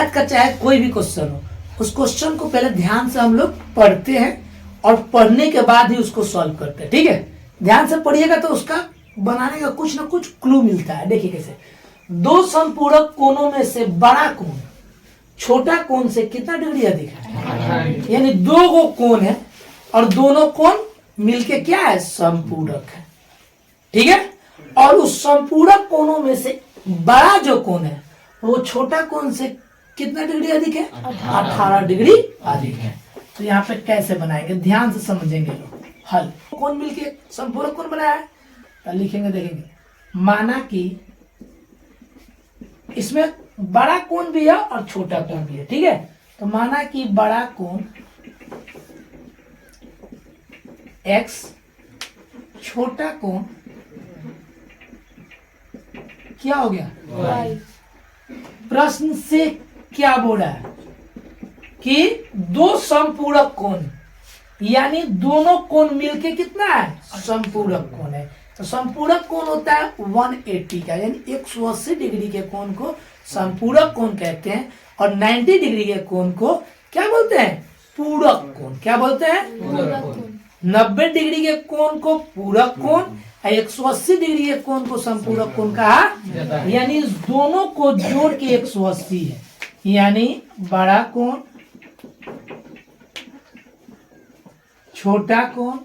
Math का चाहे कोई भी क्वेश्चन हो, उस क्वेश्चन को पहले ध्यान से हम लोग पढ़ते हैं और पढ़ने के बाद ही उसको सॉल्व करते हैं। ठीक है, ध्यान से पढ़िएगा तो उसका बनाने का कुछ ना कुछ क्लू मिलता है। देखिए कैसे, दो समपूरक कोणों में से बड़ा कोण छोटा कोण से कितना डिग्री अधिक है, यानी दो गो कोण है और दोनों कोण मिलके क्या है, समपूरक है। ठीक है, और उस समपूरक कोणों में से बड़ा जो कोण है वो छोटा कोण से कितना डिग्री अधिक है, 18 डिग्री अधिक है। तो यहाँ पे कैसे बनाएंगे, ध्यान से समझेंगे लोग। हल, कोण मिलके समपूरक कोण बनाया है, तो लिखेंगे, देखेंगे, माना कि इसमें बड़ा कोण भी है और छोटा कोण भी है। ठीक है, तो माना कि बड़ा कोण x, छोटा कोण क्या हो गया, y। प्रश्न से क्या बोल रहा है कि दो समपूरक कोण, यानी दोनों कोण मिलके कितना है, समपूरक कोण है। तो समपूरक कोण होता है 180 का, यानी 180 डिग्री के कोण को समपूरक कोण कहते हैं, और 90 डिग्री के कोण को क्या बोलते हैं, पूरक कोण। क्या बोलते हैं, पूरक कोण। 90 डिग्री के कोण को पूरक कोण, 180 डिग्री के कोण को समपूरक कोण कहा, यानी इस दोनों को जोड़ के 180 है, यानी बड़ा कोण छोटा कोण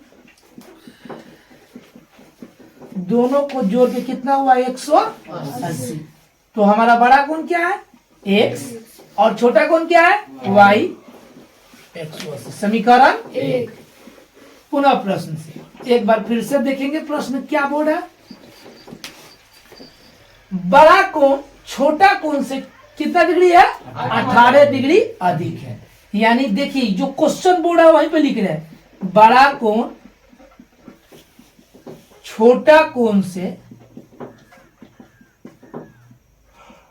दोनों को जोड़ के कितना हुआ, 180। तो हमारा बड़ा कोण क्या है, x, और छोटा कोण क्या है, y। 180 समीकरण 1। पुनः प्रश्न से एक बार फिर से देखेंगे प्रश्न क्या बोल रहा है। बड़ा कोण छोटा कोण से कितना डिग्री है, 18 डिग्री अधिक है। यानी देखिए जो क्वेश्चन बोल रहा है वहीं पे लिख रहे हैं, बड़ा कोण छोटा कोण से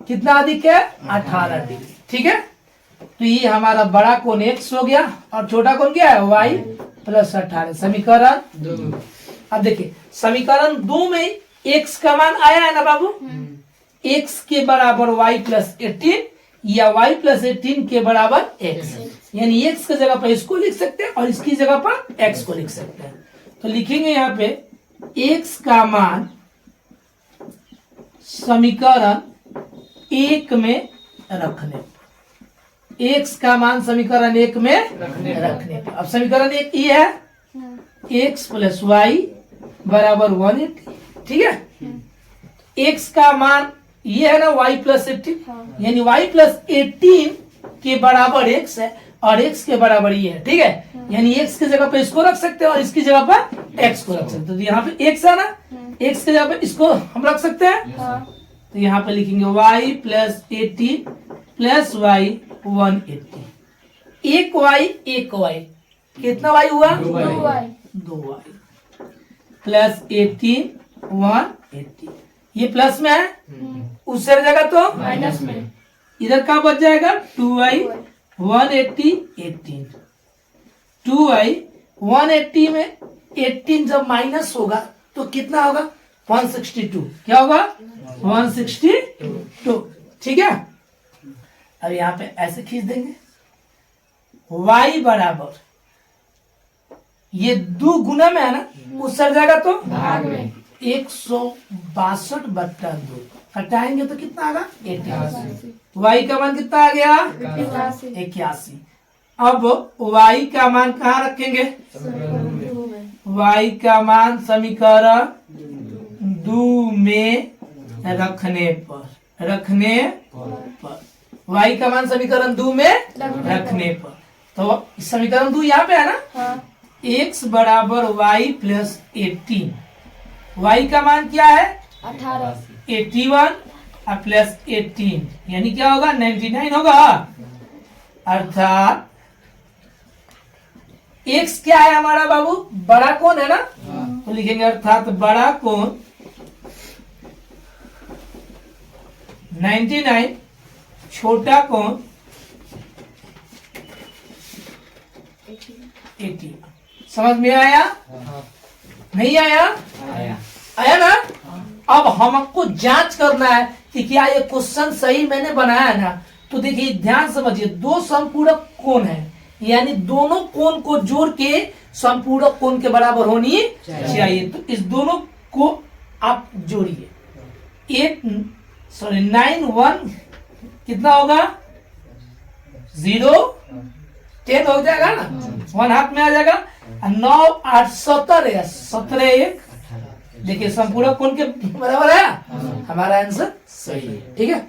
कितना अधिक है, 18 डिग्री। ठीक है, तो ये हमारा बड़ा कोण x हो गया और छोटा कोण क्या है, y प्लस 18। समीकरण 2। अब देखिए समीकरण 2 में x का मान आया है ना बाबू, x के बराबर y प्लस 18 या y प्लस 18 के बराबर x, यानी x की जगह पर इसको लिख सकते हैं और इसकी जगह पर x को लिख सकते हैं। तो लिखेंगे यहाँ पे x का मान समीकरण 1 में रखने पर, x का मान समीकरण 1 में रखने पर। अब समीकरण 1 ये है, x प्लस वाई बराबर 180। ठीक है, x का मान ये है ना, y प्लस 18, यानी y प्लस 18 के बराबर x है और x के बराबर ये है। ठीक है, यानी x की जगह पे इसको रख सकते हैं और इसकी जगह पर x को रख सकते हैं। तो यहाँ पे x है ना, x की जगह पे इसको हम रख सकते हैं। तो यहाँ पे लिखेंगे y प्लस 18 प्लस y 180। एक y कितना y हुआ, 2y प्लस 18 180। ये प्लस में है, उस जगह तो माइनस में, इधर क्या बच जाएगा, 2y 180 18। 2y 180 में 18 जब माइनस होगा तो कितना होगा, 162। क्या होगा, 162। ठीक है, अब यहाँ पे ऐसे खींच देंगे, y बराबर ये 2 गुना में है ना, उस सर जाएगा तो भाग में, 162/2 हटाएंगे तो कितना आएगा, 88। y का मान कितना आ गया, 81। अब y का मान कहाँ रखेंगे, y का मान समीकरण 2 में रखने पर y का मान समीकरण 2 में रखने पर। तो समीकरण 2 यहाँ पे है ना, x बराबर y प्लस 18। y का मान क्या है, 81 प्लस 18, यानी क्या होगा, 99 होगा। अर्थात x क्या है हमारा बाबू, बड़ा कोण है ना, तो लिखेंगे अर्थात बड़ा कोण 99, छोटा कोण 80। समझ में आया, नहीं आया, आया ना। अब हमको जांच करना है कि क्या ये क्वेश्चन सही मैंने बनाया है ना, तो देखिए ध्यान समझिए, दो समपूरक कोण है, यानी दोनों कोण को जोड़ के समपूरक कोण के बराबर होनी चाहिए। तो इस दोनों को आप जोड़िए, 9 1 कितना होगा 0 10 हो जाएगा ना, 1 हाथ में आ जाएगा। 9 8 17 है, 17 1, देखिए संपूरक कोण के बराबर है, हमारा आंसर सही है। ठीक है।